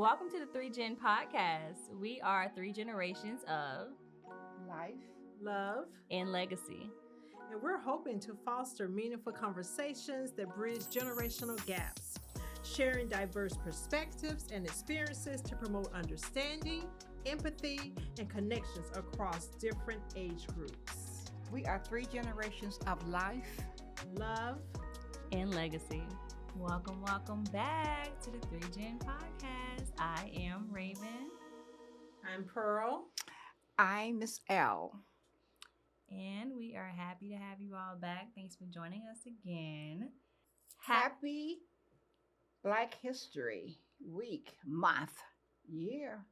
Welcome to the 3Gen podcast. We are three generations of Life, love, and legacy. and we're hoping to foster meaningful conversations that bridge generational gaps, sharing diverse perspectives and experiences to promote understanding, empathy, and connections across different age groups. we are three generations of life. Love, And legacy. Welcome back to the 3Gen podcast. I am Raven, I'm Pearl. I'm Miss L. and we are happy to have you all back. Thanks for joining us again. Happy Black History Week, month, year.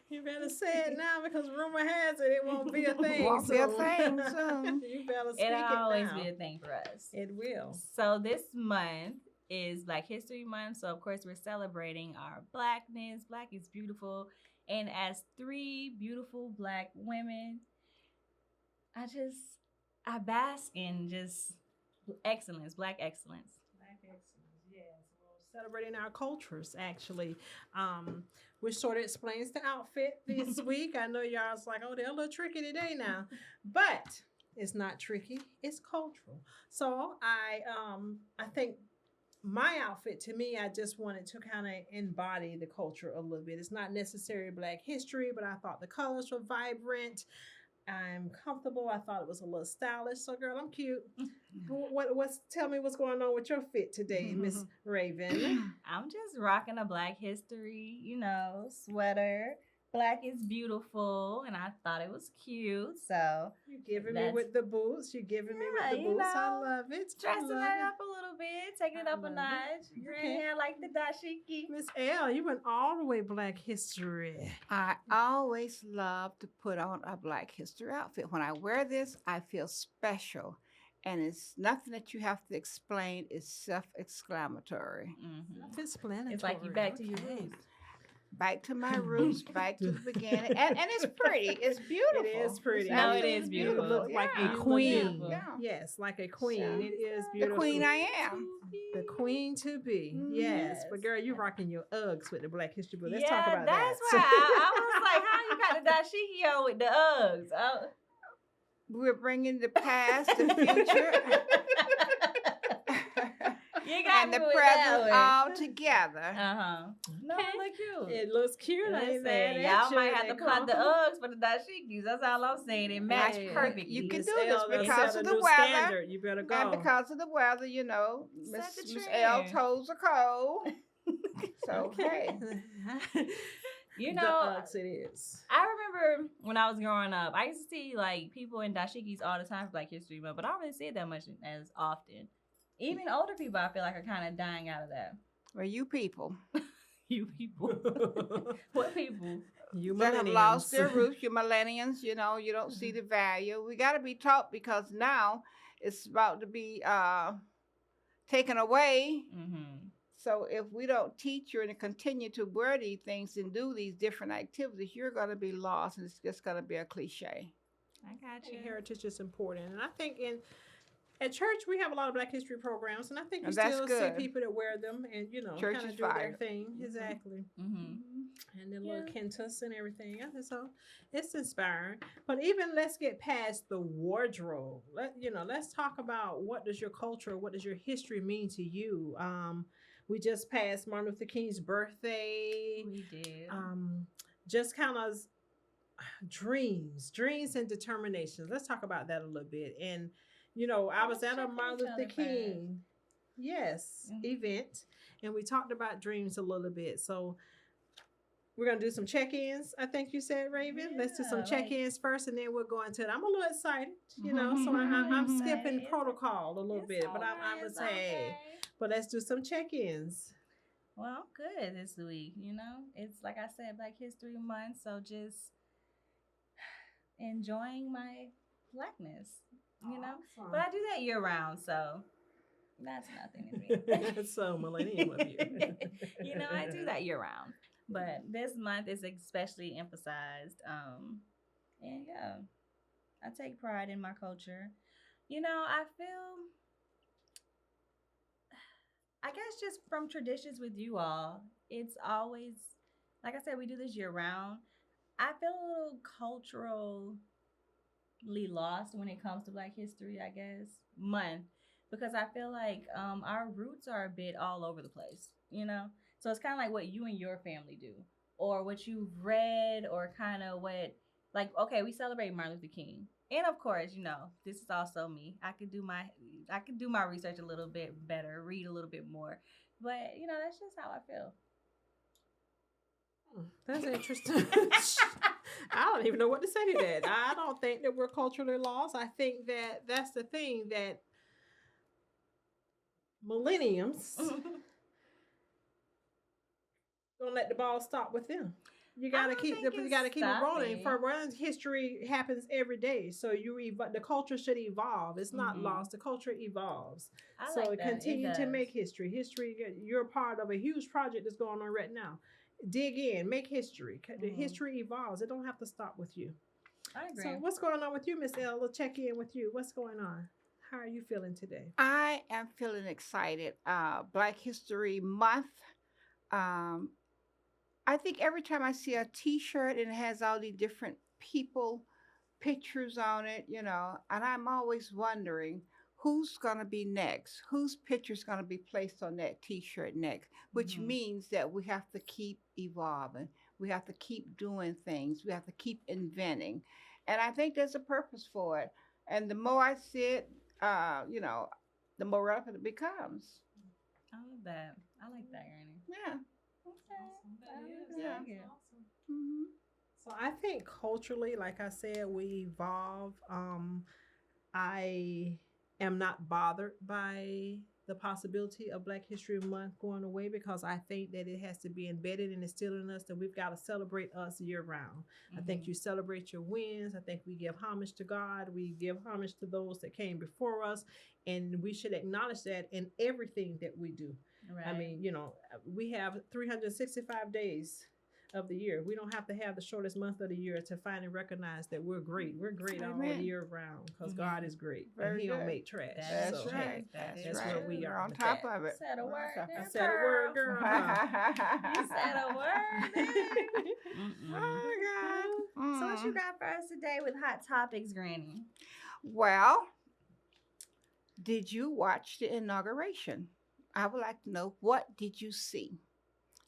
You better say it now because rumor has it won't be a thing. Won't be a thing soon. You better speak It'll it always now. be a thing for us. It will. So this month is Black History Month. So of course we're celebrating our Blackness. Black is beautiful. And as three beautiful Black women, I bask in just excellence, Black excellence. Black excellence, yes. Well, celebrating our cultures, actually, which sort of explains the outfit this week. I know y'all's like, oh, they're a little tricky today now, but it's not tricky. It's cultural. So I think my outfit, to me, I just wanted to kind of embody the culture a little bit. It's not necessarily Black history, but I thought the colors were vibrant. I'm comfortable. I thought it was a little stylish. So, girl, I'm cute. Tell me what's going on with your fit today, Miss Raven. I'm just rocking a Black history, sweater. Black is beautiful, and I thought it was cute. So You're giving me with the boots. You're giving me with the Yeah, boots. I love it. dressing I love it up a little bit, taking it I up a love it. notch. Green Okay. hair like the dashiki. Miss L, you went all the way Black history. I always love to put on a Black History outfit. When I wear this, I feel special. And it's nothing that you have to explain. It's self-exclamatory. Mm-hmm. Self-explanatory. It's like you back to your Okay. roots. Back to my roots, back to the beginning. And it's pretty. It's beautiful. It is pretty. No, it absolutely is beautiful. You look like Yeah. a queen. beautiful. Yeah. Yes, like a queen. So, It is The beautiful. queen I am. The queen to be. Mhm. Yes. Yes. But girl, you rocking your Uggs with the Black history book. Let's yeah, talk about that's that. why I was like, how you got the dashiki on with the Uggs? Oh. We're bringing the past, the future, You got and me the with that present one. all together. Uh-huh. No, Okay. it look cute. It looks cute. I ain't Listen, mad at y'all you. might have They to plot the comfortable. Uggs for the dashikis. That's all I'm saying. It match Yeah. perfectly. You can Miss do this L done because set of a the new weather. standard. You better go. And because of the weather, Set the Miss L trend. toes are cold. So, hey. You The know, Uggs it is. I remember when I was growing up, I used to see like people in dashikis all the time for Black History Month, but I don't really see it that much as often. Even older people, I feel like, are kind of dying out of that. Well, you people You people. What people? You that have lost their millennials. roots, you millennials, you don't see the value. We got to be taught because now it's about to be taken away. Mm-hmm. So if we don't teach you and continue to wear these things and do these different activities, you're going to be lost, and it's just going to be a cliche. I got think you. heritage is important, and I think at church we have a lot of Black history programs, and I think you And that's still good. see people that wear them and Church kind of is do their fire. thing. Mhm. Exactly. Mm-hmm. And the Yeah. little kentus and everything. I think so. It's inspiring. But even let's get past the wardrobe. Let's talk about what does your culture, what does your history mean to you? We just passed Martin Luther King's birthday. We did. Just kind of dreams and determinations. Let's talk about that a little bit. And I was at a checking Martin each Luther other King, yes, Mhm. event, and we talked about dreams a little bit. So we're gonna do some check-ins. I think you said, Raven. Let's do some Yeah, check-ins first, and then we'll go into it. I'm a little excited, so I'm skipping It's- protocol a little It's bit, but alright, I'm gonna it's say, okay. but let's do some check-ins. Well, I'm good this week. It's like I said, Black History Month, so just enjoying my Blackness. Awesome. But I do that year round, so that's nothing to me. So millennium of you. I do that year round. But this month is especially emphasized. And yeah, I take pride in my culture. I guess just from traditions with you all, it's always, like I said, we do this year round. I feel a little culturally lost when it comes to Black History, I guess, month, because I feel like our roots are a bit all over the place, you know? So it's kind of like what you and your family do, or what you've read, or kind of what, like, okay, we celebrate Martin Luther King. And of course, you know, this is also me. I could do my research a little bit better, read a little bit more. But, you know, that's just how I feel. That's interesting. I don't even know what to say to that. I don't think that we're culturally lost. I think that that's the thing that millenniums don't let the ball stop with them. You I gotta don't keep think you it's gotta keep it rolling. For stopping. one, history happens every day, so the culture should evolve. It's not Hmm. lost. The culture evolves. I So like that. It continue to does. make history. History, you're part of a huge project that's going on right now. Dig in, make history. The Hmm. history evolves. It don't have to stop with you. I So agree. what's going on with you, Miss L? We'll check in with you. What's going on? How are you feeling today? I am feeling excited. Black History Month. Um, I think every time I see a T-shirt and it has all these different people pictures on it, and I'm always wondering who's going to be next, whose picture's going to be placed on that T-shirt next, which Hmm. means that we have to keep evolving, we have to keep doing things, we have to keep inventing, and I think there's a purpose for it. And the more I see it, the more relevant it becomes. I love that. I like that, Granny. Yeah, Okay. Awesome. I That is. really yeah. like That's it. awesome. Hmm. So I think culturally, like I said, we evolve. I am not bothered by the possibility of Black History Month going away because I think that it has to be embedded and instilled in us that we've got to celebrate us year round. I think Hmm. you celebrate your wins. I think we give homage to God. We give homage to those that came before us. And we should acknowledge that in everything that we do. I Right. mean, we have 365 days of the year. We don't have to have the shortest month of the year to finally recognize that we're great. We're great all Amen. year round because Mhm. God is great and Very He don't good. make trash. That is That's So true. hey, right. That That's is that's right. where true. we We're are on with top that. of it. Said a We're on word top I there, said a word, girl. girl. Huh? You said a word there. Mm-mm. Oh my So what God. you got for us today with hot topics, Granny? Well, did you watch the inauguration? I would like to know, what did you see?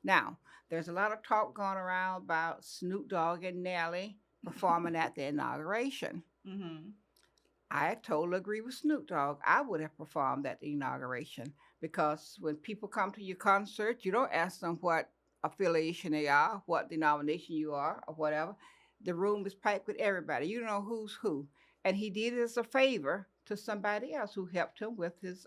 Now, there's a lot of talk going around about Snoop Dogg and Nelly performing at the inauguration. Mm-hmm. I totally agree with Snoop Dogg. I would have performed at the inauguration because when people come to your concert, you don't ask them what affiliation they are, what denomination you are, or whatever. The room is packed with everybody. You know who's who. And he did it as a favor to somebody else who helped him with his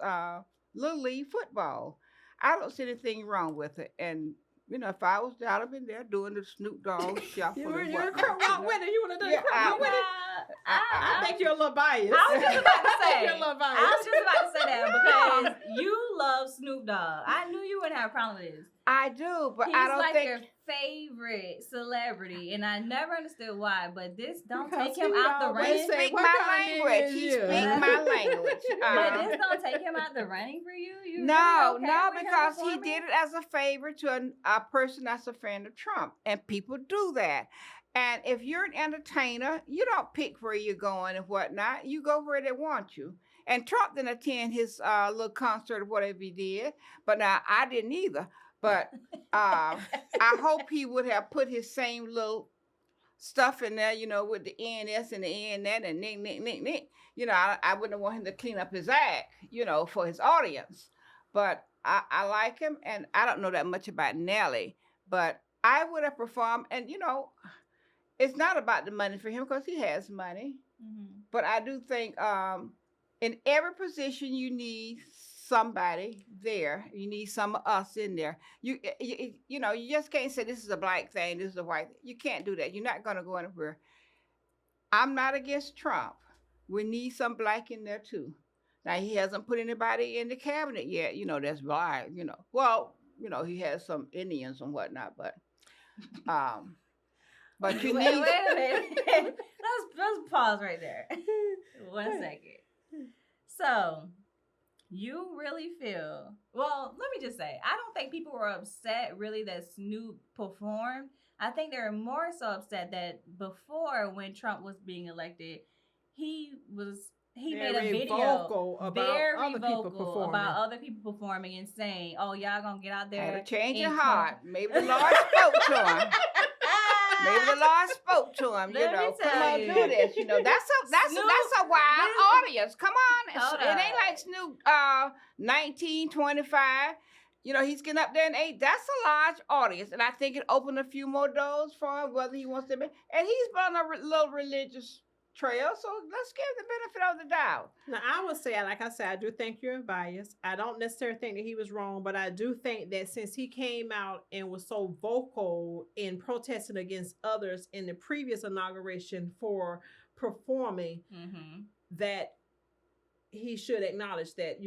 little league football. I don't see anything wrong with it. And if I was there, I'd have been there doing the Snoop Dogg You shuffle were and you were whatnot. crunk walk with it. You would have done Yeah, crunk I, walk with it. I, I I, think you're a little biased. I was just about to I think say. you're a little biased. I was just about to say that because you love Snoop Dogg. I knew you wouldn't have a problem with this. I do, but He's I don't like think. your favorite celebrity, and I never understood why. But this don't Because take him he out the always He running. say, speak "What my kind of nigga language. is He you?" speak my language. But this don't take him out the running for you. You No, really okay no, with him because he performing? did it as a favor to a person that's a fan of Trump, and people do that. And if you're an entertainer, you don't pick where you're going and whatnot. You go where they want you. And Trump didn't attend his little concert or whatever he did, but now I didn't either. But I hope he would have put his same little stuff in there, with the NS and the N that and nick, nick, nick, nick. I wouldn't want him to clean up his act, for his audience. But I like him, and I don't know that much about Nelly, but I would have performed, and it's not about the money for him because he has money. Mm-hmm. But I do think in every position you need somebody there. You need some of us in there. You just can't say this is a black thing, this is a white thing. You can't do that. You're not going to go anywhere. I'm not against Trump. We need some black in there too. Now he hasn't put anybody in the cabinet yet. That's black. Well, he has some Indians and whatnot, um, but you Wait, need. wait a minute. let's pause right there. 1 second. So You really feel, well, let me just say, I don't think people were upset really that Snoop performed. I think they were more so upset that before, when Trump was being elected, he was he made a Very video vocal about very other people vocal performing. about other people performing and saying, "Oh, y'all gonna get out Had a there change of and heart. Maybe the Lord spoke to him. Maybe the Lord spoke to him. Let me Come tell on, you. do this. That's a wide audience. Come on, Hold it ain't on. like Snoop 1925. He's getting up there in age. That's a large audience, and I think it opened a few more doors for him, whether he wants to be. And he's been on a little religious trail, so let's give him the benefit of the doubt. Now, I would say, like I said, I do think you're biased. I don't necessarily think that he was wrong, but I do think that since he came out and was so vocal in protesting against others in the previous inauguration for performing, Mm-hmm. that he should acknowledge that,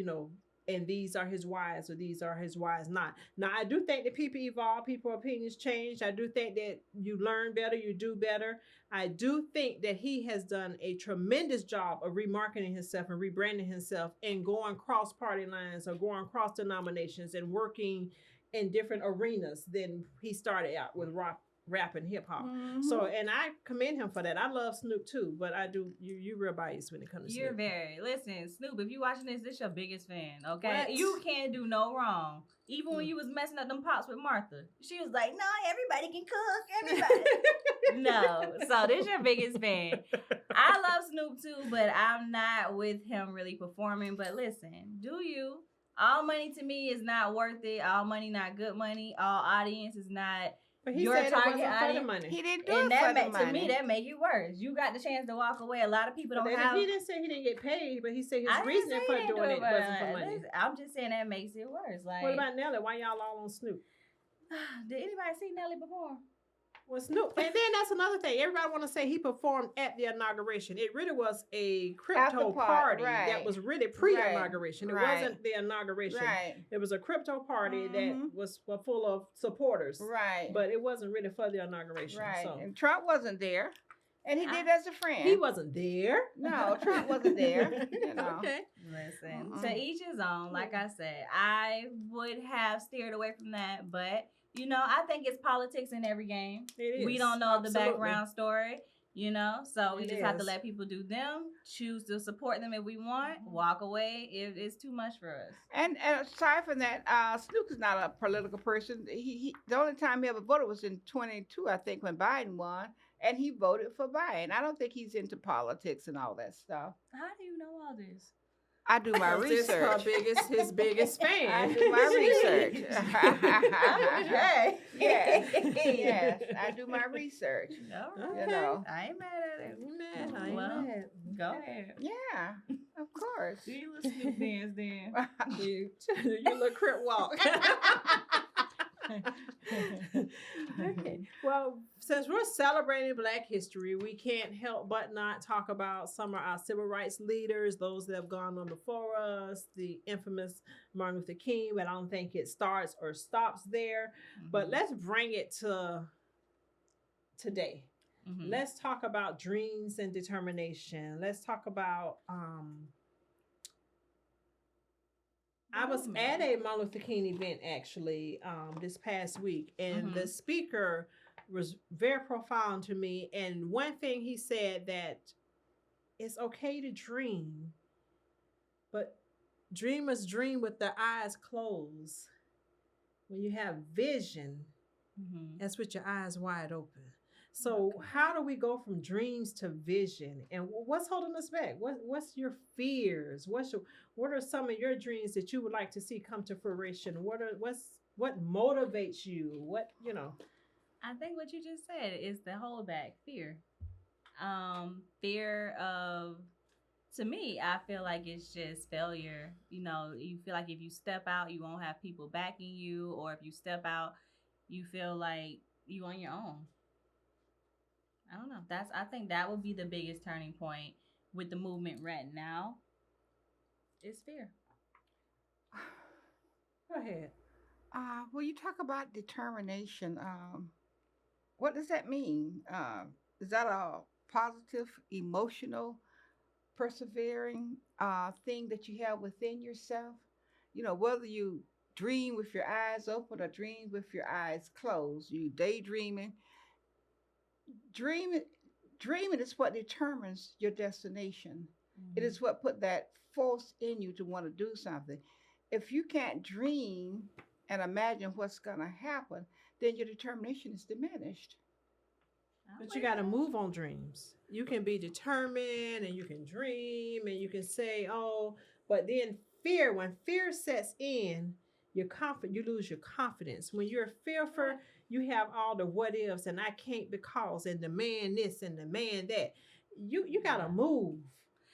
and these are his whys or these are his whys not. Now, I do think that people evolve, people opinions change. I do think that you learn better, you do better. I do think that he has done a tremendous job of remarketing himself and rebranding himself and going cross party lines or going cross denominations and working in different arenas than he started out with rap and hip hop. Mhm. So, and I commend him for that. I love Snoop too, but I do you real biased when it comes to You're Snoop. very, listen, Snoop, if you watching this your biggest fan, okay? What? You can't do no wrong. Even when you was messing up them pots with Martha, she was like, "No, everybody can cook, everybody." No, so this your biggest fan. I love Snoop too, but I'm not with him really performing. But listen, do you? All money to me is not worth it. All money not good money. All audience is not But he your said it target wasn't for the audience. money. He didn't do And it for that the money. to me, that make it worse. You got the chance to walk away. A lot of people But don't have. he didn't say he didn't get paid, but he said his I didn't reasoning say for he didn't do doing it but, wasn't for money. listen, I'm just saying that makes it worse. Like, What about Nelly? Why y'all all on Snoop? did anybody see Nelly before? Well, Snoop, and then that's another thing. Everybody want to say he performed at the inauguration. It really was a crypto After party right. that was really pre-inauguration. It Right. wasn't the inauguration. Right. It was a crypto party Mhm. that was full of supporters. Right. But it wasn't really for the inauguration. Right. So And Trump wasn't there. And he did as a friend. he wasn't there. No, Trump wasn't there. Okay. Listen, Mm-mm. to each his own. Like I said, I would have steered away from that, but I think it's politics in every game. It is. We don't know the Absolutely. background story, so we It just have to is. let people do them. Choose to support them if we want. Walk away if it's too much for us. And aside from that, Snoop is not a political person. He the only time he ever voted was in 22, I think, when Biden won, and he voted for Biden. I don't think he's into politics and all that stuff. How do you know all this? I do my This is her research. his biggest fan. I do my research. Okay. Yes, I do my research. All Okay. right. You know. I ain't mad at it. Mad, I ain't Well, mad. Go ahead. Yeah, of course. Do you little Snoop dance then? You little crip walk. Okay. Well, since we're celebrating Black History, we can't help but not talk about some of our civil rights leaders, those that have gone on before us, the infamous Martin Luther King, but I don't think it starts or stops there. But let's bring it to today. Mhm. Let's talk about dreams and determination. Let's talk about I was at a Martin Luther King event actually this past week, and the speaker was very profound to me. And one thing he said, that it's okay to dream, but dreamers dream with their eyes closed. When you have vision, that's with your eyes wide open. So how do we go from dreams to vision? And what's holding us back? What's your fears? What are some of your dreams that you would like to see come to fruition? What motivates you? I think what you just said is the holdback, fear. Fear of, to me, I feel like it's just failure. You feel like if you step out, you won't have people backing you, or if you step out, you feel like you on your own. I don't know. I think that would be the biggest turning point with the movement right now. Is fear. Go ahead. Well, you talk about determination. What does that mean? Is that a positive, emotional persevering thing that you have within yourself. You know, whether you dream with your eyes open or dream with your eyes closed, you daydreaming, dreaming, dreaming is what determines your destination. It Mhm. is what put that force in you to want to do something. If you can't dream and imagine what's going to happen, then your determination is diminished. I'm But you with got to that. move on dreams. You can be determined and you can dream and you can say, oh, but then fear, when fear sets in, you lose your confidence. When you're fearful, you have all the what ifs and I can't because and demand this and demand that. You got to Yeah. move.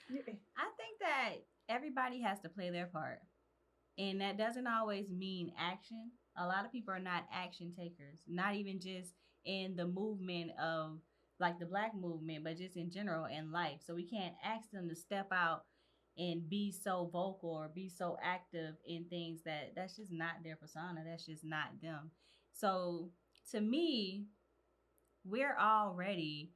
I think that everybody has to play their part. And that doesn't always mean action. A lot of people are not action takers, not even just in the movement of like the black movement, but just in general in life. So we can't ask them to step out and be so vocal or be so active in things that's just not their persona. That's just not them. So to me, we're already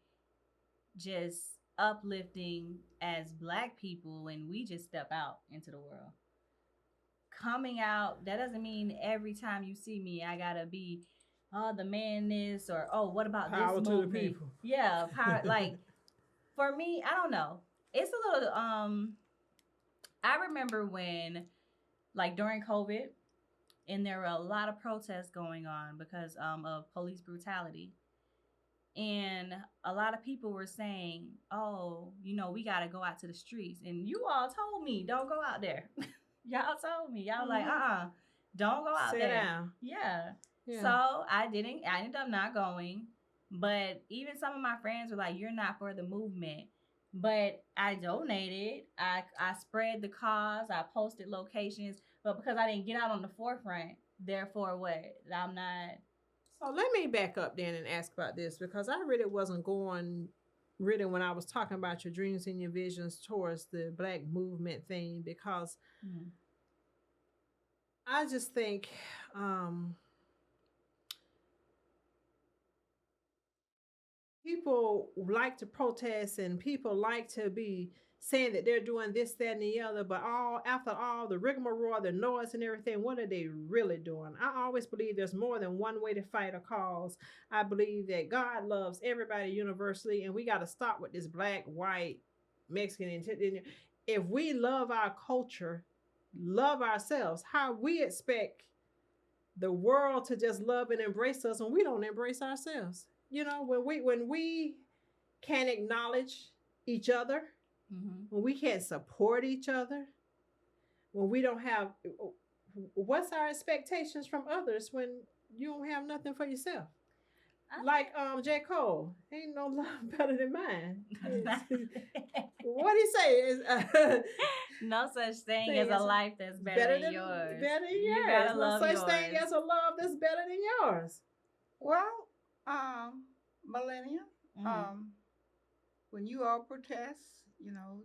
just uplifting as black people when we just step out into the world. Coming out, that doesn't mean every time you see me I gotta be the man this or oh what about this Power to the movement. people. Yeah, power, like for me I don't know, it's a little I remember when like during COVID and there were a lot of protests going on because of police brutality, and a lot of people were saying, oh, you know, we got to go out to the streets, and you all told me don't go out there. Y'all told me, y'all like Mhm. don't go out Sit there. down. Yeah. So Yeah. I ended up not going, but even some of my friends were like, you're not for the movement, but I donated, I spread the cause, I posted locations, but because I didn't get out on the forefront, therefore what, I'm not. So let me back up then and ask about this because I really wasn't going really when I was talking about your dreams and your visions towards the black movement thing because Mm, I just think um, people like to protest and people like to be saying that they're doing this, that, and the other, but all after all the rigmarole, the noise and everything, what are they really doing? I always believe there's more than one way to fight a cause. I believe that God loves everybody universally, and we got to stop with this black, white, Mexican. If we love our culture, love ourselves, how we expect the world to just love and embrace us, and we don't embrace ourselves. You know, when we can't acknowledge each other, mm-hmm. when we can't support each other, when we don't have what's our expectations from others when you don't have nothing for yourself? Like J. Cole, ain't no love better than mine. What he say is No such thing as thing a is life that's better than than yours. better than You yours. gotta No love such thing yours. as a love that's better than yours. Well, Millennium, Mm-hmm. um, when you all protest, you know,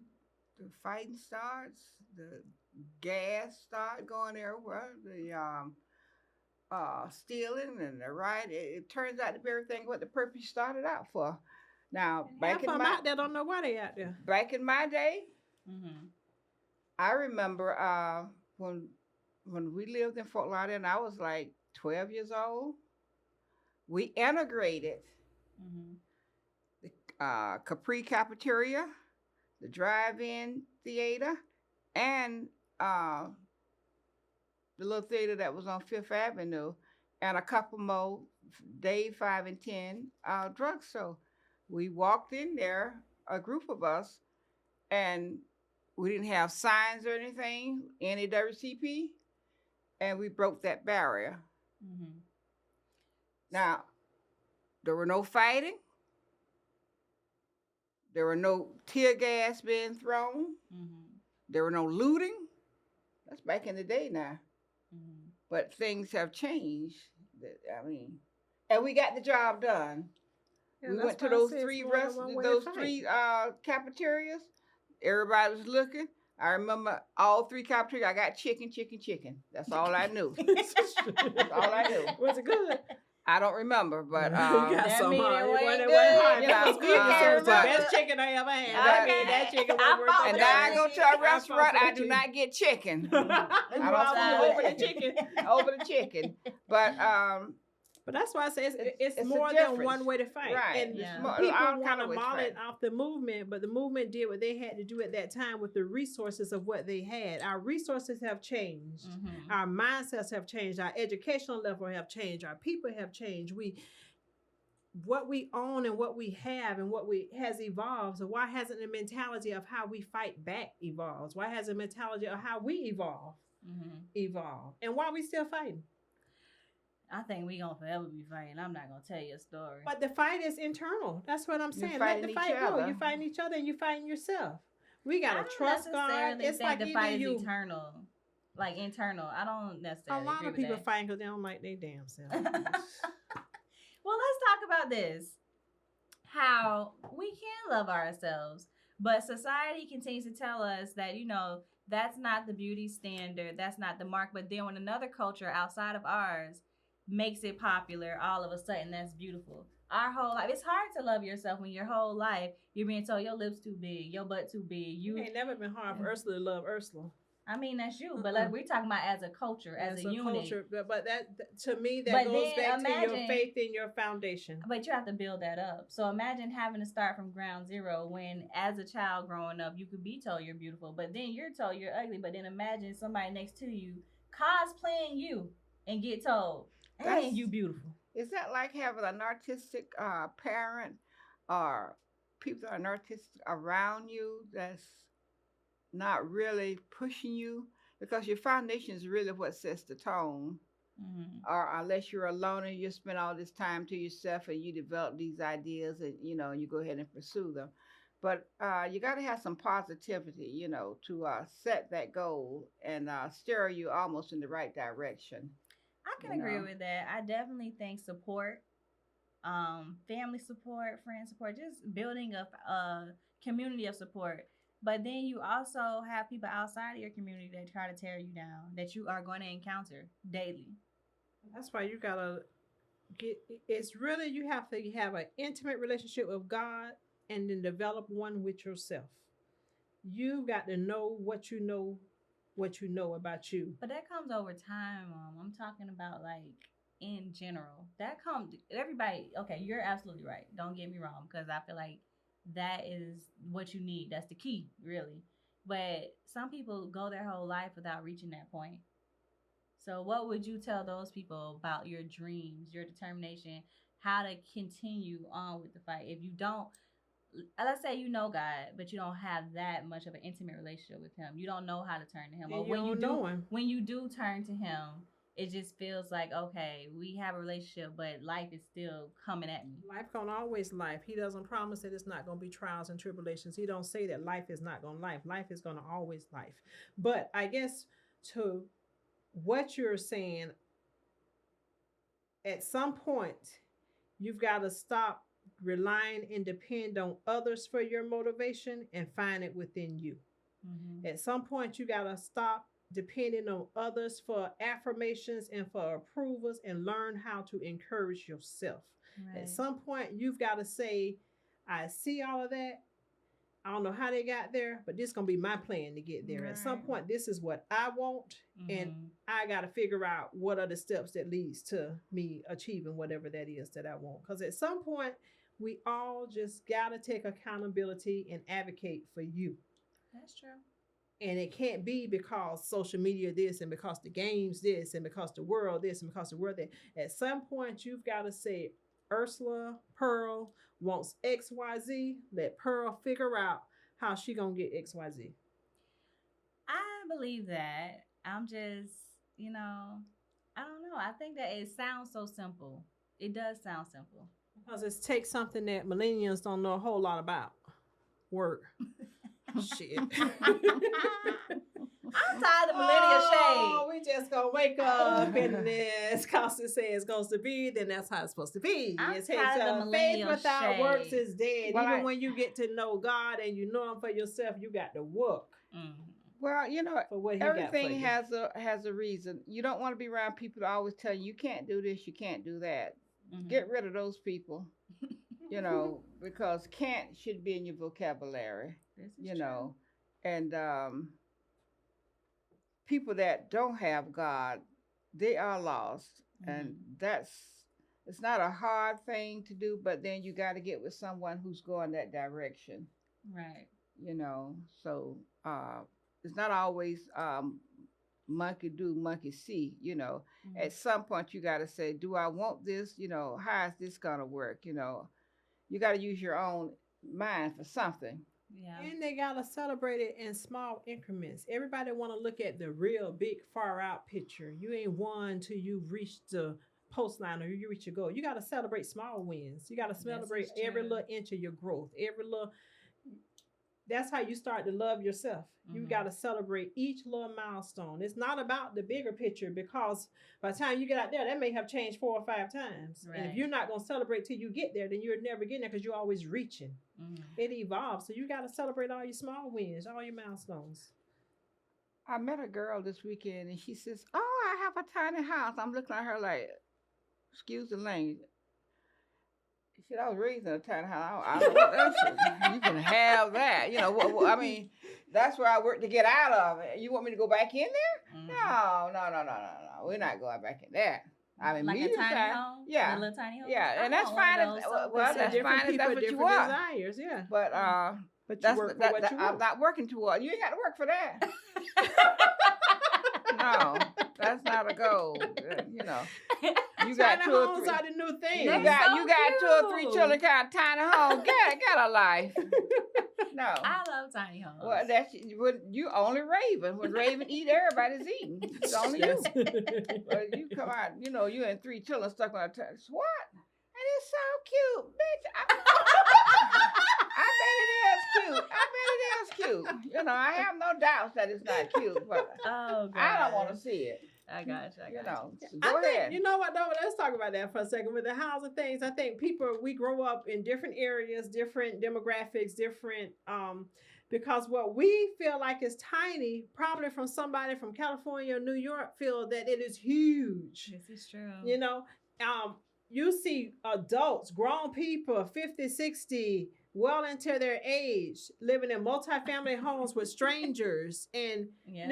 the fighting starts, the gas start going everywhere, the stealing and the riot. It turns out to be everything what the purpose started out for. Now, And half of them out there don't know why they out there. back in my day, Mm-hmm. I remember when we lived in Fort Lauderdale, and I was like 12 years old. We integrated Mm-hmm. the Capri Cafeteria, the drive-in theater, and the little theater that was on Fifth Avenue, and a couple more, Dave 5 and 10 drugstore. We walked in there, a group of us, and we didn't have signs or anything, NAWCP, and we broke that barrier. Mm-hmm. Now, there were no fighting. There were no tear gas being thrown. Mm-hmm. There were no looting. That's back in the day now. Mm-hmm. But things have changed. I mean, and we got the job done. Yeah, We that's went to why I those say it's three more than one way to those fight. three cafeterias. Everybody was looking. I remember all three cafeterias. I got chicken, chicken, chicken. That's all I knew. That's all I knew. Was it good? I don't remember, but You got That some mean hard. it It wasn't wasn't hard. good. It was Yeah, good. I So can't it was the remember. best chicken I ever had. Okay. I mean, that chicken I was worth fought the and for now that I go chicken. to a I fought restaurant, for I that do chicken. not get chicken. I don't over the fool. chicken. Over the chicken. But But that's why I say it's a more than difference. one way to fight. Right. And Yeah. It's more, people all want kind to of ways model fight. it off the movement, but the movement did what they had to do at that time with the resources of what they had. Our resources have changed. Mhm. Our mindsets have changed. Our educational level have changed. Our people have changed. What we own and what we have and what we has evolved. So why hasn't the mentality of how we fight back evolved? Why hasn't the mentality of how we evolved? And why we still fighting? I think we gonna forever be fighting. I'm not gonna tell you a story. But the fight is internal. That's what I'm saying. Let fighting the each fight go. other. You're fighting each other and you're fighting yourself. We I gotta don't trust God. necessarily It's think like the either fight is you. eternal, like internal. I don't A necessarily. lot agree of with people that. fighting because they don't like their damn self. Well, let's talk about this. How we can love ourselves, but society continues to tell us that, that's not the beauty standard, that's not the mark. But then when another culture outside of ours makes it popular, all of a sudden that's beautiful. Our whole life, it's hard to love yourself when your whole life you're being told your lips too big, your butt too big. It ain't never been hard for Ursula to love Ursula. I mean, that's you, but like we're talking about as a culture, as a unit. Culture, but that to me that But goes then back to your imagine- faith in your foundation. But you have to build that up. So imagine having to start from ground zero when, as a child growing up, you could be told you're beautiful, but then you're told you're ugly. But then imagine somebody next to you cosplaying you and get told, "Hey, That's- you beautiful." Is that like having an artistic parent or people that are artistic around you that's not really pushing you? Because your foundation is really what sets the tone. Mm-hmm. Or unless you're a loner, you spend all this time to yourself and you develop these ideas and you go ahead and pursue them. But you got to have some positivity, to set that goal and steer you almost in the right direction. I can agree with that. I definitely think support, family support, friend support, just building up a community of support. But then you also have people outside of your community that try to tear you down, that you are going to encounter daily. That's why you gotta get. It's really you have to have an intimate relationship with God and then develop one with yourself. You got to know what you know about you. But that comes over time. I'm talking about like in general. That comes everybody. Okay, you're absolutely right. Don't get me wrong, because I feel like that is what you need. That's the key, really. But some people go their whole life without reaching that point. So, what would you tell those people about your dreams, your determination, how to continue on with the fight? If you don't, let's say you know God, but you don't have that much of an intimate relationship with Him. You don't know how to turn to Him. And Or you don't know Him. when you do turn to Him, it just feels like, okay, we have a relationship, but life is still coming at me. Life gonna always life. He doesn't promise that it's not gonna be trials and tribulations. He don't say that life is not gonna life. Life is gonna always life. But I guess to what you're saying, at some point, you've got to stop relying and depend on others for your motivation and find it within you. Mm-hmm. At some point, you got to stop depending on others for affirmations and for approvals and learn how to encourage yourself. Right. At some point, you've got to say, I see all of that. I don't know how they got there, but this is going to be my plan to get there. At some Right. point, this is what I want, and I got to figure out what are the steps that leads to me achieving whatever that is that I want. Because at some point, we all just got to take accountability and advocate for you. That's true. And it can't be because social media this and because the games this and because the world this and because the world that. At some point, you've got to say, Ursula Pearl wants XYZ. Let Pearl figure out how she gonna get XYZ. I believe that. I'm just, I don't know. I think that it sounds so simple. It does sound simple. Because it takes something that millennials don't know a whole lot about. Work. Shit. I'm tired of millennial shade. We just gonna wake up and as Costa says it's supposed to be, then that's how it's supposed to be. I'm It takes tired of the faith millennial without shade. works is dead. Well, Even when you get to know God and you know Him for yourself, you got to work Well, for what He everything got for you. has a reason. You don't want to be around people that always tell you can't do this, you can't do that. Get rid of those people, because can't should be in your vocabulary, This is you true. know. And people that don't have God, they are lost. And it's not a hard thing to do, but then you got to get with someone who's going that direction, Right. So it's not always monkey do, monkey see, At some point, you got to say, do I want this? How is this going to work? You got to use your own mind for something. Yeah. And they gotta celebrate it in small increments. Everybody want to look at the real big far out picture. You ain't won till you reach the post line or you reach your goal. You gotta celebrate small wins. You gotta celebrate every little inch of your growth. Every little. That's how you start to love yourself. You got to celebrate each little milestone. It's not about the bigger picture, because by the time you get out there, that may have changed 4 or 5 times. Right. And if you're not going to celebrate till you get there, then you're never getting there, because you're always reaching. It evolves. So you got to celebrate all your small wins, all your milestones. I met a girl this weekend and she says, "Oh, I have a tiny house." I'm looking at her like, excuse the language. She said, "I was raised in a tiny house. I don't want that shit. You can have that." I mean, that's where I work to get out of it. You want me to go back in there? No. We're not going back in there. I mean, like a tiny home? Yeah. A little tiny home? Yeah, and that's fine. That's different fine if people, that's what you different want. desires, yeah. But But you work for what you I'm want. not working toward. You ain't got to work for that. No, that's not a goal. You got Tiny 2 or homes 3. are the new thing. You That's got so 2 or 3 cute. children, got a tiny home. Get a life. No. I love tiny homes. Well, you only Raven. When Raven eat, everybody's eating. It's only you. But you come out, you and 3 children stuck on a what? And it's so cute, bitch. I bet it is cute. I have no doubts that it's not cute, but Oh, God. I don't want to see it. I got you. So go ahead. You know what, though? Let's talk about that for a second. With the housing things, I think we grow up in different areas, different demographics, different, because what we feel like is tiny, probably from somebody from California or New York feel that it is huge. This is true. You see adults, grown people, 50, 60, well into their age, living in multi-family homes with strangers. And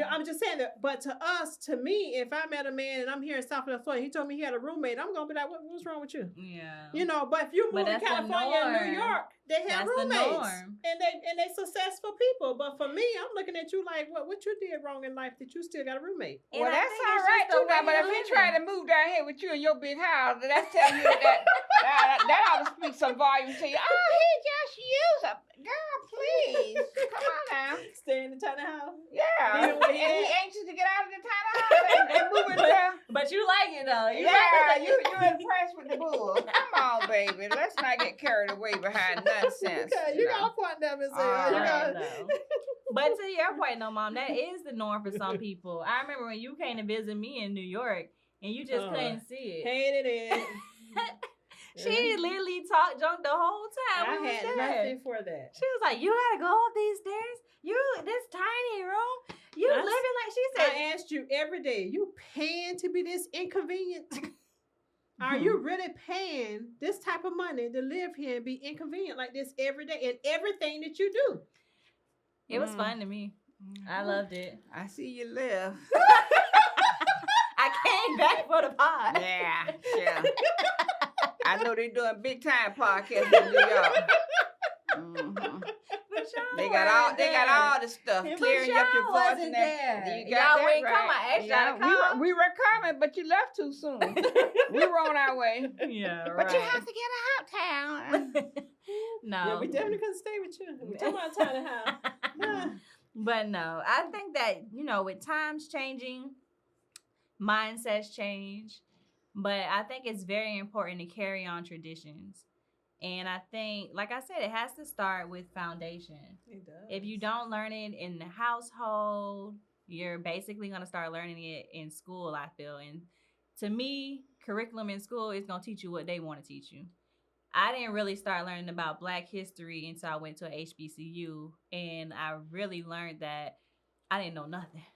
I'm just saying that, but to me, if I met a man and I'm here in South Florida, he told me he had a roommate, I'm going to be like, what's wrong with you? Yeah. But if you move to California and New York, they have roommates. And they successful people. But for me, I'm looking at you like, what you did wrong in life that you still got a roommate? Well, that's all right too now, but if he trying to move down here with you in your big house, that's telling you that ought to speak some volume to you. Oh, he just used a girl, please. Come on now. Stay in the tiny house. Yeah. Even when And he anxious to get out of the tiny house and move it down. But you like it, though. You're impressed with the bull. Come on, baby. Let's not get carried away behind nonsense. Okay, you got a point there, Miss Sarah. But to your point, no, Mom, that is the norm for some people. I remember when you came to visit me in New York, and you just couldn't see it. Hated it. She literally talked junk the whole time. I had nothing for that. She was like, "You gotta go up these stairs. This tiny room. You living like," she said. I asked you every day, you paying to be this inconvenient? Are you really paying this type of money to live here and be inconvenient like this every day in everything that you do? It was fun to me. I loved it. I see you live. I came back for the pod. Yeah. I know they're doing big time podcasts in New York. Mm-hmm. They got all the stuff clearing up your voice and that. You got y'all that ain't right. come. I asked y'all to come. We were coming, but you left too soon. We were on our way. Yeah, right. But you have to get out town. No. Yeah, we definitely couldn't stay with you. We're talking about tiny house. But no, I think that, with times changing, mindsets change. But I think it's very important to carry on traditions. And I think, like I said, it has to start with foundation. It does. If you don't learn it in the household, you're basically going to start learning it in school, I feel. And to me, curriculum in school is going to teach you what they want to teach you. I didn't really start learning about Black history until I went to a HBCU. And I really learned that I didn't know nothing.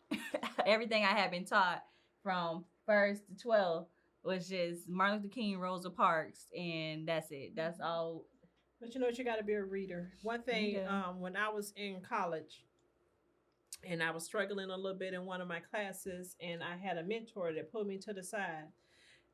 Everything I had been taught from 1st to 12th was just Martin Luther King, Rosa Parks, and that's it. That's all. But you know what? You got to be a reader. One You thing, do. when I was in college and I was struggling a little bit in one of my classes, and I had a mentor that pulled me to the side.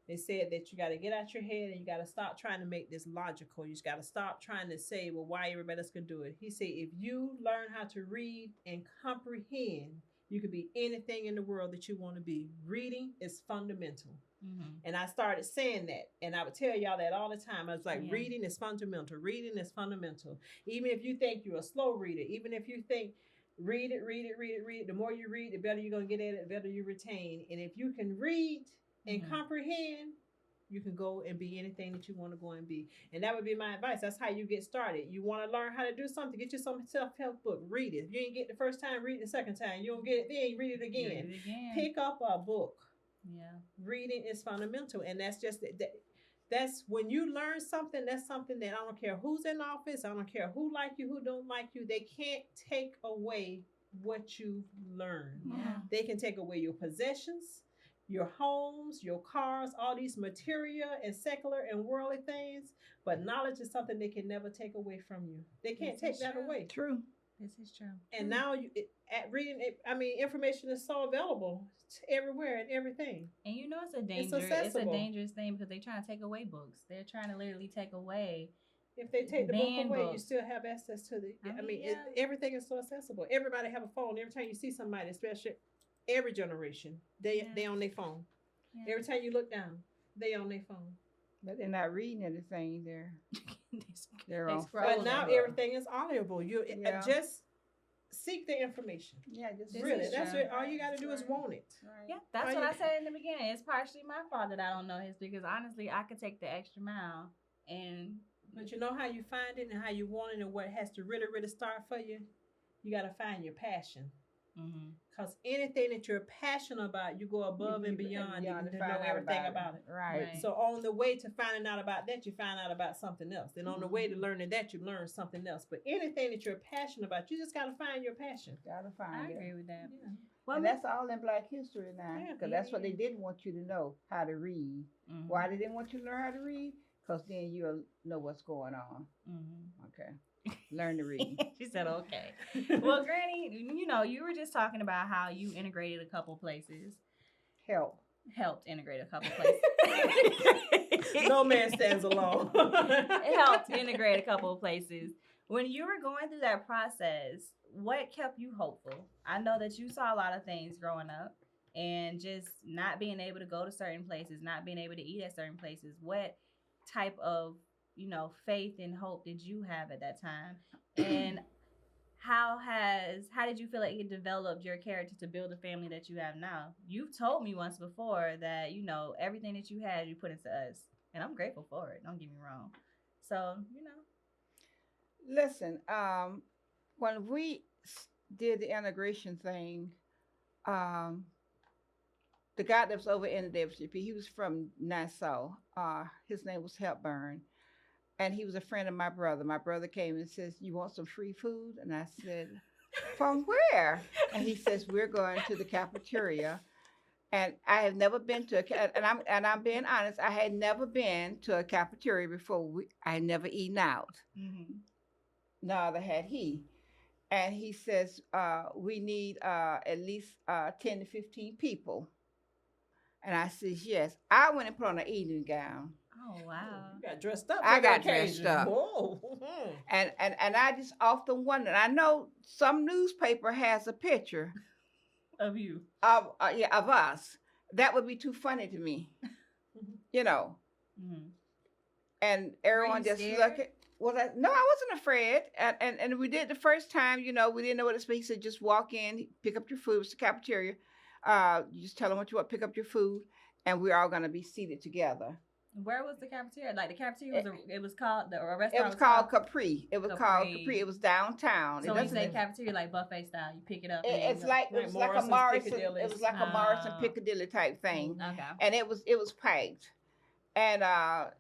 They said that you got to get out your head and you got to stop trying to make this logical. You just got to stop trying to say, well, why everybody else could do it. He said, if you learn how to read and comprehend, you could be anything in the world that you want to be. Reading is fundamental. Mm-hmm. And I started saying that. And I would tell y'all that all the time. I was like, Yeah. reading is fundamental. Reading is fundamental. Even if you think you're a slow reader, even if you think, read it, read it, read it, read it. The more you read, the better you're going to get at it, the better you retain. And if you can read and comprehend, you can go and be anything that you want to go and be. And that would be my advice. That's how you get started. You want to learn how to do something, get you some self-help book. Read it. If you ain't get it the first time, read it the second time. You don't get it then, read it again. Pick up a book. Yeah. Reading is fundamental. And that's just that's when you learn something, that's something that I don't care who's in office, I don't care who like you, who don't like you, they can't take away what you learn. Yeah. They can take away your possessions, your homes, your cars, all these material and secular and worldly things. But knowledge is something they can never take away from you. They can't take that away. True. This is true. And now at reading it, I mean, information is so available everywhere and everything. And you know it's a dangerous thing because they're trying to take away books. They're trying to literally take away. If they take the book away, books. You still have access to the. I mean, yeah. Everything is so accessible. Everybody have a phone. Every time you see somebody, especially every generation, they on their phone. Yeah. Every time you look down, they on their phone. But they're not reading anything. They're on. But now everything is audible. You just seek the information. Yeah, just really. That's it. All you got to do is want it. Right. Yeah, that's what I said in the beginning. It's partially my fault that I don't know history because honestly, I could take the extra mile and. But you know how you find it and how you want it and what has to really, really start for you. You got to find your passion. Because anything that you're passionate about, you go above and beyond to know everything about it. Right. So on the way to finding out about that, you find out about something else. And on the way to learning that, you learn something else. But anything that you're passionate about, you just got to find your passion. Gotta find it. I agree with that. Yeah. Well, and that's all in Black history now. Because that's what they didn't want you to know, how to read. Why they didn't want you to learn how to read? Because then you'll know what's going on. Okay. Learn to read. She said, okay. Well, Granny, you know, you were just talking about how you integrated a couple places. Helped integrate a couple places. No man stands alone. Helped integrate a couple of places. When you were going through that process, what kept you hopeful? I know that you saw a lot of things growing up and just not being able to go to certain places, not being able to eat at certain places. What type of, you know, faith and hope did you have at that time? And how did you feel like it developed your character to build a family that you have now? You've told me once before that, you know, everything that you had, you put into us. And I'm grateful for it. Don't get me wrong. So, you know. Listen, when we did the integration thing, the guy that was over in the WCP, he was from Nassau. His name was Hepburn. And he was a friend of my brother. My brother came and says, "You want some free food?" And I said, "From where?" And he says, "We're going to the cafeteria." And I have never been to I'm being honest, I had never been to a cafeteria before. I had never eaten out. Neither had he. And he says, "We need at least 10 to 15 people." And I says, "Yes." I went and put on an evening gown. Oh, wow. You got dressed up. I got dressed up. Whoa. And I just often wonder, I know some newspaper has a picture of you. Of us. That would be too funny to me. You know. And everyone just look at no, I wasn't afraid. And we did the first time, you know, we didn't know what to speak. He said, just walk in, pick up your food. It's the cafeteria. You just tell them what you want, pick up your food, and we're all going to be seated together. Where was the cafeteria? Like the cafeteria it was called the restaurant. It was called Capri. It was called Capri. It was downtown. So when you say cafeteria, like buffet style, you pick it up. It's like it was like a Morrison. It was like a Morrison Piccadilly type thing. Okay. And it was packed, and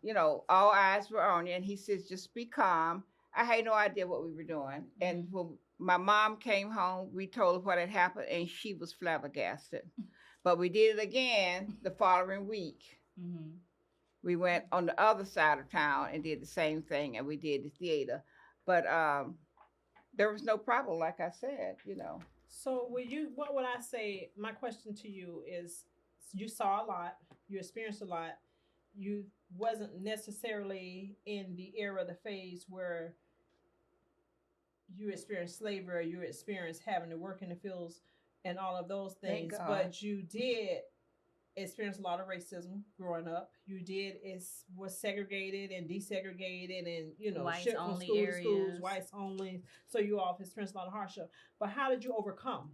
you know, all eyes were on you. And he says, "Just be calm." I had no idea what we were doing. And when my mom came home, we told her what had happened, and she was flabbergasted. But we did it again the following week. Mm-hmm. We went on the other side of town and did the same thing, and we did the theater. But there was no problem, like I said, you know. So, what would I say? My question to you is: you saw a lot, you experienced a lot. You wasn't necessarily in the era, the phase where you experienced slavery, or you experienced having to work in the fields, and all of those Thank things. God. But you did experienced a lot of racism growing up. You did is was segregated and desegregated, and Whites shipped from only school to schools, areas. whites only. So you all experienced a lot of hardship. But how did you overcome?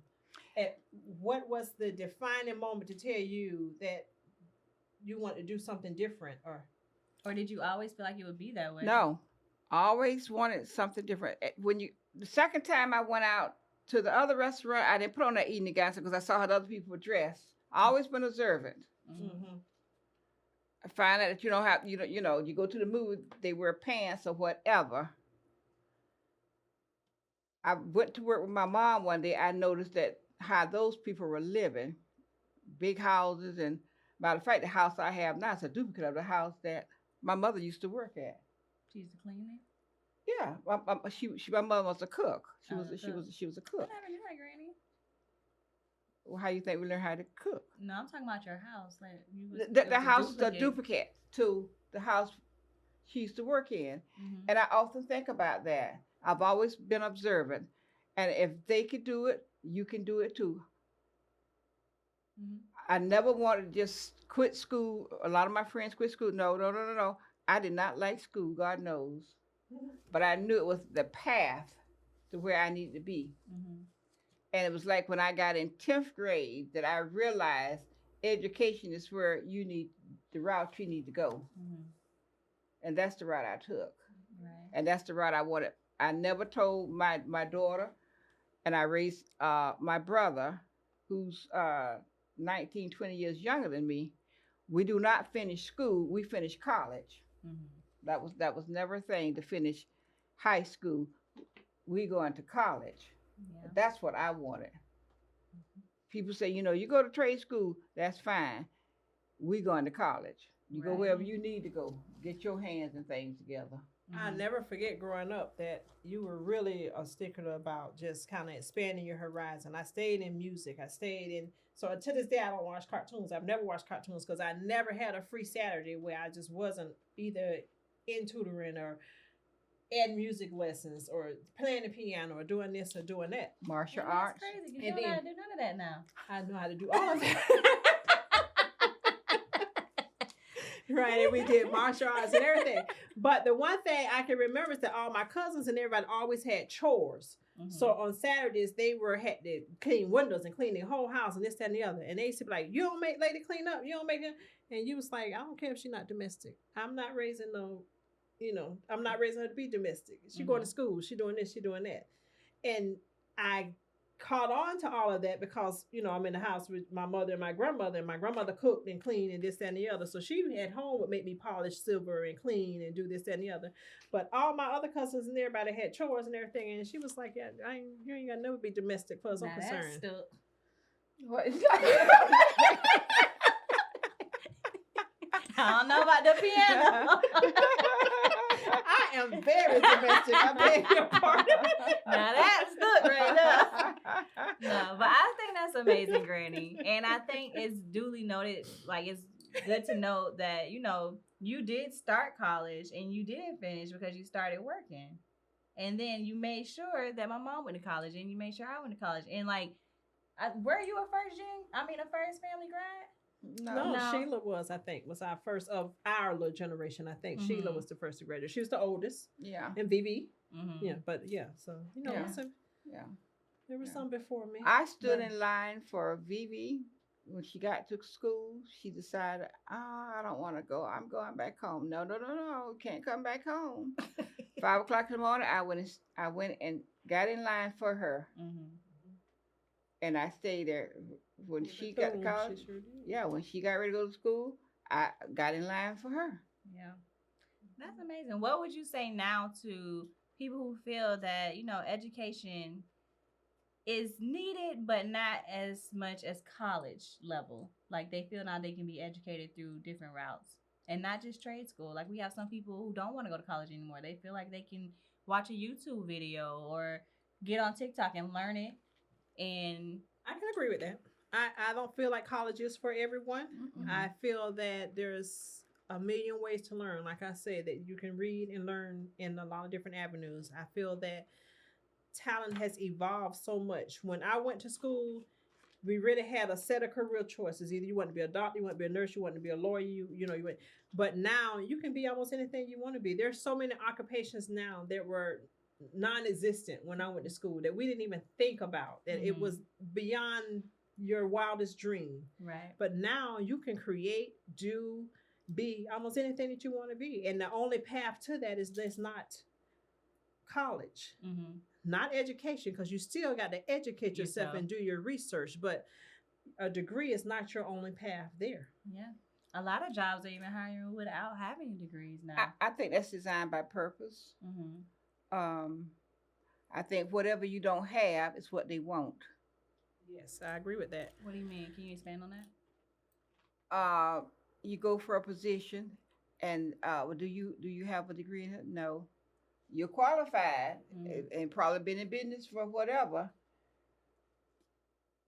At what was the defining moment to tell you that you want to do something different? Or did you always feel like it would be that way? No, I always wanted something different. When you the second time I went out to the other restaurant, I didn't put on that evening gown because I saw how the other people were dressed. I always been observant. Mm-hmm. I find out that you don't have you go to the movie, they wear pants or whatever. I went to work with my mom one day. I noticed that how those people were living, big houses, and matter of fact, the house I have now is a duplicate of the house that my mother used to work at. She used to clean it. Yeah, my mother was a cook. She Oh, was a cook. she was a I cook. never knew that, Granny. Well, how you think we learned how to cook? No, I'm talking about your house. Like The, it the was house is a duplicate. duplicate to the house she used to work in, Mm-hmm. and I often think about that. I've always been observant, and if they could do it, you can do it too. Mm-hmm. I never wanted to just quit school. A lot of my friends quit school. No, no, no, no, no. I did not like school, God knows. But I knew it was the path to where I needed to be. Mm-hmm. And it was like when I got in 10th grade that I realized education is where you need the route you need to go. Mm-hmm. And that's the route I took. Right. And that's the route I wanted. I never told my daughter, and I raised my brother, who's 19, 20 years younger than me. We do not finish school, we finish college. Mm-hmm. That was never a thing to finish high school. We go into college. Yeah. That's what I wanted. People say, you go to trade school, that's fine. We going to college. You go Right. wherever you need to go. Get your hands and things together. I Mm-hmm. never forget growing up that you were really a stickler about just kind of expanding your horizon. I stayed in music. I stayed in. So to this day, I don't watch cartoons. I've never watched cartoons because I never had a free Saturday where I just wasn't either in tutoring or in music lessons or playing the piano or doing this or doing that. Martial That's arts. crazy because And you don't know how then- to do none of that now. I know how to do all of that. Right, and we did martial arts and everything. But the one thing I can remember is that all my cousins and everybody always had chores. Mm-hmm. So on Saturdays they had to clean windows and clean the whole house and this, that, and the other. And they used to be like, "You don't make lady clean up. You don't make it." And you was like, "I don't care if she's not domestic. I'm not raising no, I'm not raising her to be domestic. She going to school. She doing this. She doing that." And I caught on to all of that because I'm in the house with my mother and my grandmother cooked and cleaned and this, that, and the other. So she at home would make me polish silver and clean and do this, that, and the other. But all my other cousins and everybody had chores and everything, and she was like, "Yeah, you ain't gonna never be domestic, as far as I'm Now that's concerned." still. What? I don't know about the piano. I am very domestic. I beg your pardon. Now that's good right there. No, but I think that's amazing, Granny. And I think it's duly noted, like it's good to note that, you did start college and you did finish because you started working. And then you made sure that my mom went to college and you made sure I went to college. And were you a first family grad? No, No. Sheila was our first of our little generation. I think Sheila Mhm. was the first to graduate. She was the oldest, Yeah. and Vivi. Mm-hmm. Yeah, but yeah, so Yeah. so Yeah. there was Yeah. some before me. I stood But- in line for Vivi when she got to school. She decided, I don't want to go. I'm going back home. No, no, no, no. Can't come back home. 5 o'clock in the morning, I went and got in line for her, Mm-hmm. and I stayed there when Yeah, she but got to boom, college. she sure did. Yeah, when she got ready to go to school, I got in line for her. Yeah. That's amazing. What would you say now to people who feel that, education is needed, but not as much as college level. Like they feel now they can be educated through different routes and not just trade school. Like we have some people who don't want to go to college anymore. They feel like they can watch a YouTube video or get on TikTok and learn it. And I can agree with that. I don't feel like college is for everyone. I feel that there's a million ways to learn. Like I said, that you can read and learn in a lot of different avenues. I feel that talent has evolved so much. When I went to school, we really had a set of career choices. Either you want to be a doctor, you want to be a nurse, you want to be a lawyer, you went. But now you can be almost anything you want to be. There's so many occupations now that were non-existent when I went to school that we didn't even think about. That it was beyond your wildest dream. right. But now you can create, do, be almost anything that you want to be. And the only path to that is that's not college, not education, because you still got to educate yourself and do your research. But a degree is not your only path there. Yeah. A lot of jobs are even hiring without having degrees now. I think that's designed by purpose. I think whatever you don't have is what they want. Yes, I agree with that. What do you mean? Can you expand on that? You go for a position, and do you have a degree in it? No. You're qualified and probably been in business for whatever.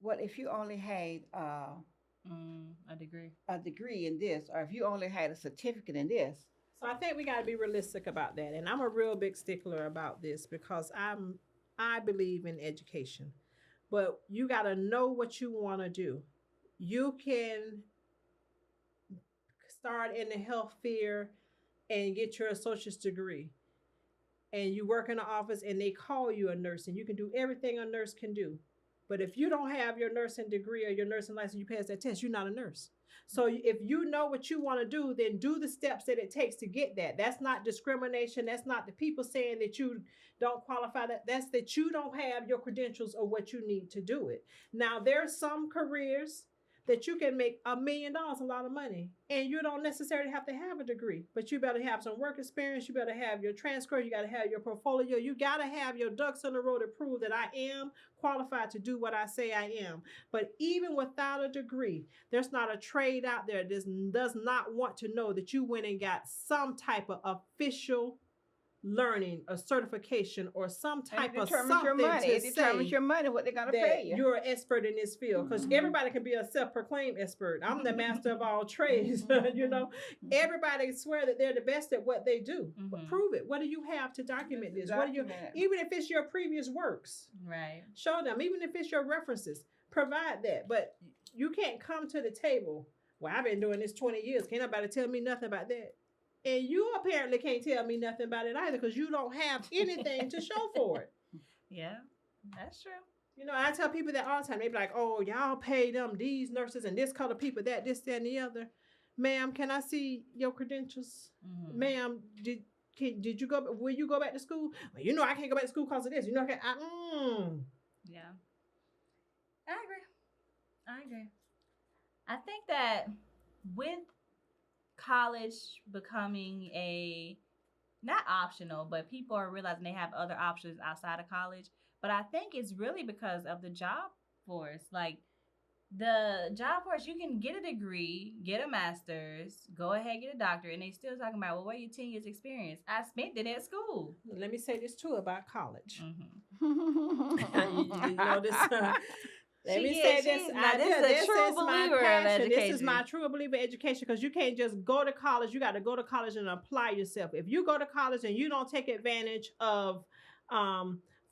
What if you only had a degree? A degree in this, or if you only had a certificate in this? So I think we got to be realistic about that, and I'm a real big stickler about this because I believe in education, but you got to know what you want to do. You can start in the health field and get your associate's degree, and you work in the office and they call you a nurse, and you can do everything a nurse can do. But if you don't have your nursing degree or your nursing license, you pass that test, you're not a nurse. So if you know what you want to do, then do the steps that it takes to get that. That's not discrimination. That's not the people saying that you don't qualify. That's that you don't have your credentials or what you need to do it. Now, there are some careers that you can make $1 million, a lot of money, and you don't necessarily have to have a degree, but you better have some work experience. You better have your transcript. You got to have your portfolio. You got to have your ducks in a row to prove that I am qualified to do what I say I am. But even without a degree, there's not a trade out there that does not want to know that you went and got some type of official learning, a certification, or some type of something your money. to It determines say your money, what they're going to pay you. you're an expert in this field, because everybody can be a self-proclaimed expert. I'm the master of all trades. Everybody swear that they're the best at what they do. But prove it. What do you have to document this? What do you, even if it's your previous works, Right. show them. Even if it's your references, provide that. But you can't come to the table, well, I've been doing this 20 years. Can't nobody tell me nothing about that. And you apparently can't tell me nothing about it either, because you don't have anything to show for it. Yeah, that's true. I tell people that all the time. They be like, oh, y'all pay them, these nurses and this color people, that, this, that, and the other. Ma'am, can I see your credentials? Ma'am, did you go, will you go back to school? Well, I can't go back to school because of this. Yeah. I agree. I think that with college becoming not optional, but people are realizing they have other options outside of college. But I think it's really because of the job force. Like the job force, you can get a degree, get a master's, go ahead, get a doctorate, and they still talking about, well, what are your 10 years experience? I spent it at school. Let me say this too about college. Let me say this. This is my passion. This is my true believer in education, because you can't just go to college. You got to go to college and apply yourself. If you go to college and you don't take advantage of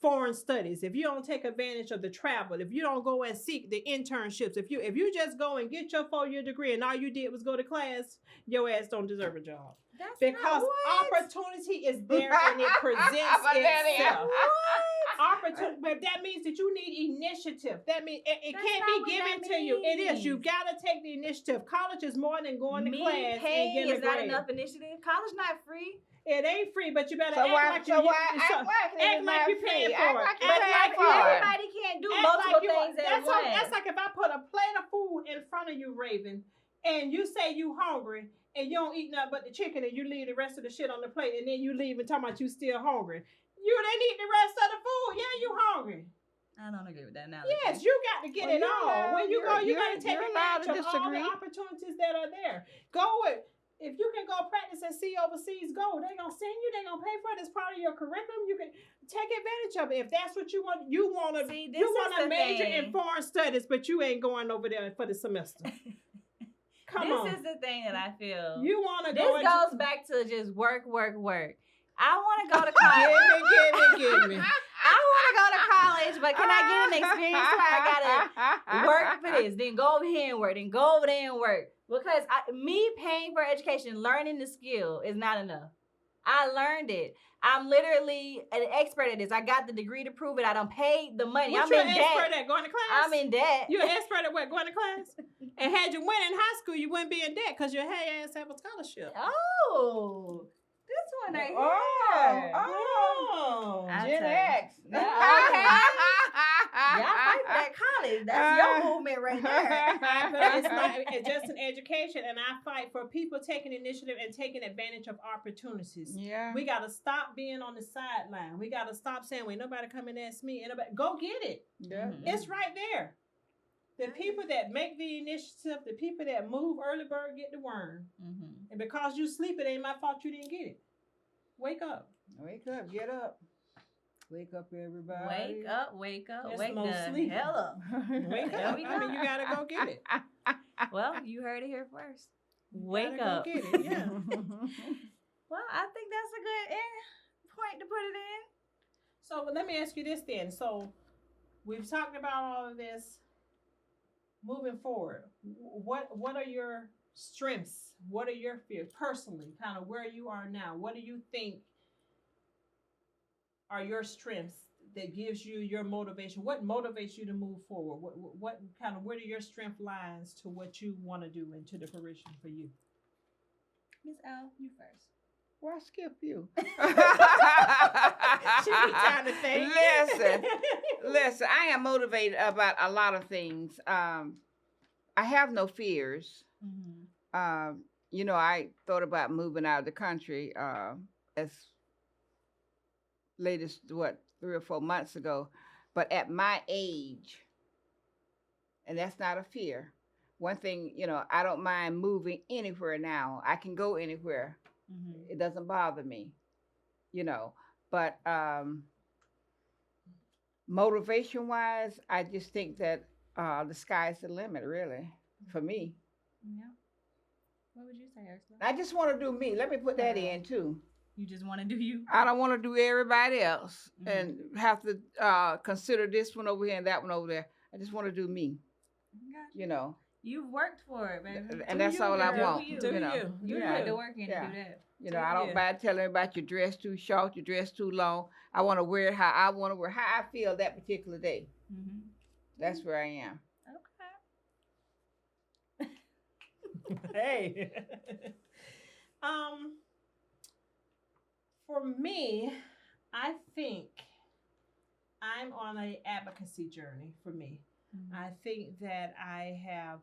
foreign studies, if you don't take advantage of the travel, if you don't go and seek the internships, if you just go and get your 4-year degree and all you did was go to class, your ass don't deserve a job. That's because opportunity is there and it presents itself. Opportunity, but that means that you need initiative. That means it can't be given to you. It is. You gotta take the initiative. College is more than going to class and getting a grade. Is not enough initiative. College not free. It ain't free, but you better act like you're paying for it. Everybody can't do multiple things at once. That's like if I put a plate of food in front of you, Raven, and you say you hungry, and you don't eat nothing but the chicken, and you leave the rest of the shit on the plate, and then you leave and talking about you still hungry. You didn't eat the rest of the food. Yeah, you hungry. I don't agree with that now. Yes, you got to get Well, it all. When you go, you got to take you're allowed advantage to of all the disagree. opportunities that are there. Go with. If you can go practice at sea overseas, go. They're gonna send you. They're gonna pay for it. It's part of your curriculum. You can take advantage of it if that's what you want. You want to. See, You want to the major thing. in foreign studies, but you ain't going over there for the semester. Come on. This is the thing that I feel. You want to This go. goes back to just work. I want to go to college. Give me. I want to go to college, but can I get an experience where I gotta work for this, then go over here and work, then go over there and work? Because me paying for education, learning the skill is not enough. I learned it. I'm literally an expert at this. I got the degree to prove it. I done paid the money. What I'm you in an debt. expert at? Going to class? I'm in debt. You're an expert at what? Going to class? And had you went in high school, you wouldn't be in debt because your ass have a scholarship. Oh, this one right here. Oh, I Gen tell you. X. Okay. Y'all fight for that college. That's your movement right there. But it's just an education, and I fight for people taking initiative and taking advantage of opportunities. Yeah. We got to stop being on the sideline. We got to stop saying, "Wait, nobody come and ask me." Go get it. Yeah. It's right there. The people that make the initiative, the people that move early bird get the worm. Mm-hmm. And because you sleep, it ain't my fault you didn't get it. Wake up. Wake up. Get up. Wake up, everybody. Wake up, wake up, That's wake no the sleep. hell up. Wake There up. we I mean, go. you got to go get it. Well, you heard it here first. You Wake gotta up. Go get it. Yeah. Well, I think that's a good point to put it in. So let me ask you this then. So we've talked about all of this. Moving forward, what are your strengths? What are your fears personally? Kind of where you are now. What do you think are your strengths that gives you your motivation? What motivates you to move forward? What kind of where do your strength lies to what you want to do and to the fruition for you? Miss L, you first. Why skip you? She be trying to think. Listen, I am motivated about a lot of things. I have no fears. Mm-hmm. I thought about moving out of the country as late as 3 or 4 months ago. But at my age, and that's not a fear. One thing, I don't mind moving anywhere now. I can go anywhere. Mm-hmm. It doesn't bother me, But motivation wise, I just think that the sky's the limit, really, for me. Yeah. What would you say, Ursula? I just want to do me. Let me put that in too. You just want to do you? I don't want to do everybody else and have to consider this one over here and that one over there. I just want to do me. Gotcha. You've worked for it, baby. And that's all I want. You Do you? You Yeah. put the work in to do that. I don't mind telling about your dress too short, your dress too long. I want to wear it how I want to wear, how I feel that particular day. Mm-hmm. That's where I am. Okay. Hey. For me, I think I'm on an advocacy journey for me. Mm-hmm. I think that I have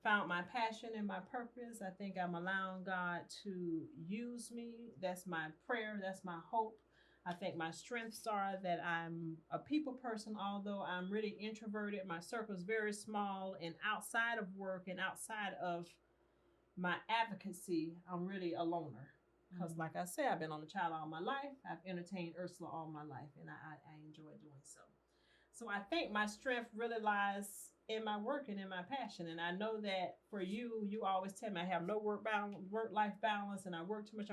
found my passion and my purpose. I think I'm allowing God to use me. That's my prayer. That's my hope. I think my strengths are that I'm a people person, although I'm really introverted. My circle is very small, and outside of work and outside of my advocacy, I'm really a loner. Because like I said, I've been on the child all my life. I've entertained Ursula all my life, and I enjoy doing so. So I think my strength really lies in my work and in my passion. And I know that for you, you always tell me I have no work-life balance, and I work too much.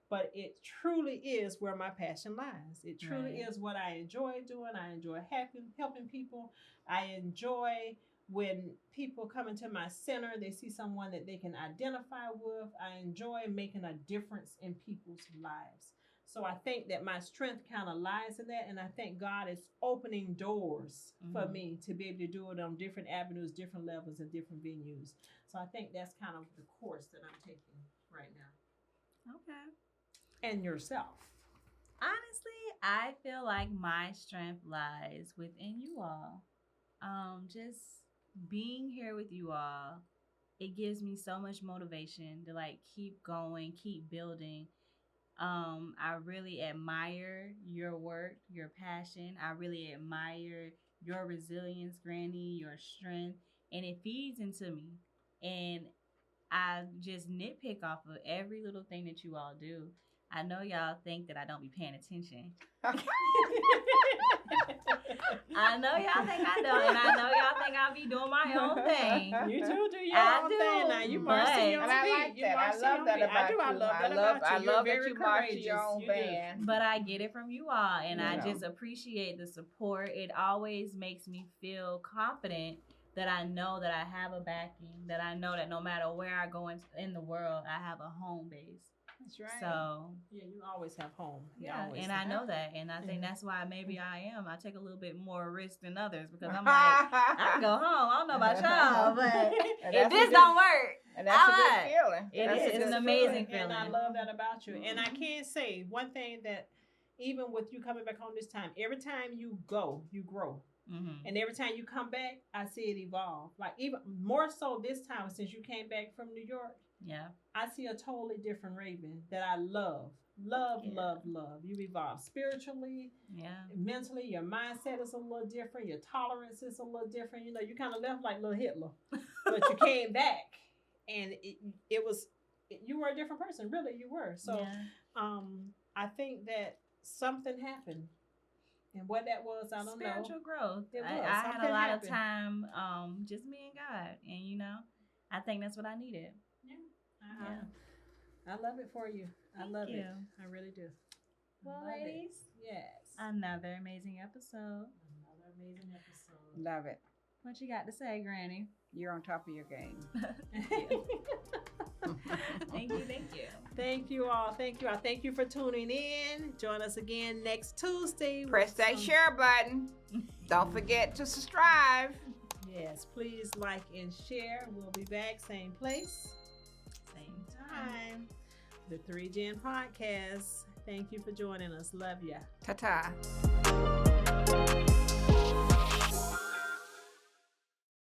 But it truly is where my passion lies. It truly is what I enjoy doing. I enjoy helping people. I enjoy when people come into my center, they see someone that they can identify with. I enjoy making a difference in people's lives. So I think that my strength kind of lies in that. And I think God is opening doors for me to be able to do it on different avenues, different levels, and different venues. So I think that's kind of the course that I'm taking right now. Okay. And yourself? Honestly, I feel like my strength lies within you all. Just being here with you all, it gives me so much motivation to keep going, keep building. I really admire your work, your passion. I really admire your resilience, Granny, your strength, and it feeds into me. And I just nitpick off of every little thing that you all do. I know y'all think that I don't be paying attention. I know y'all think I don't, and I know y'all think I be doing my own thing. You do your I own do, thing now. You but- march to your And own I beat. like You that. I march to love your that beat. about I do. you. I love that I about you. You're love very that you march to courageous. your own You do. band. But I get it from you all, and I Yeah. just appreciate the support. It always makes me feel confident that I know that I have a backing, that I know that no matter where I go in the world, I have a home base. That's right. So Yeah, you always have home. You yeah, always and have. I know that, and I think Mhm. that's why maybe I am. I take a little bit more risk than others because I'm like, I can go home. I don't know about y'all, but And if that's a this good- don't work, And that's a Alright. good feeling. It That's a is. It's good an amazing feeling. And I feeling. love that about you. And I Mhm. can say one thing that even with you coming back home this time, every time you go, you grow. Mm-hmm. And every time you come back, I see it evolve. Like even more so this time since you came back from New York, Yeah. I see a totally different Raven that I love. Love, Yeah. love, love. You evolve spiritually, Yeah. mentally, your mindset is a little different, your tolerance is a little different. You know, you kind of left like little Hitler, but you came back and you were a different person, really you were. So yeah. I think that something happened. And what that was, I don't Spiritual know. growth. It I was. had a Something lot happened. of time, just me and God, and I think that's what I needed. Yeah. I love it for you. I Thank love you. it. I really do. I Well, love it. ladies, Yes. another amazing episode. Another amazing episode. Love it. What you got to say, Granny? You're on top of your game. Thank you. Thank you. Thank you. Thank you all. Thank you all. Thank you for tuning in. Join us again next Tuesday. Press with that some- share button. Don't forget to subscribe. Yes, please like and share. We'll be back, same place, Same time. The 3 Gen Podcast. Thank you for joining us. Love ya. Ta-ta.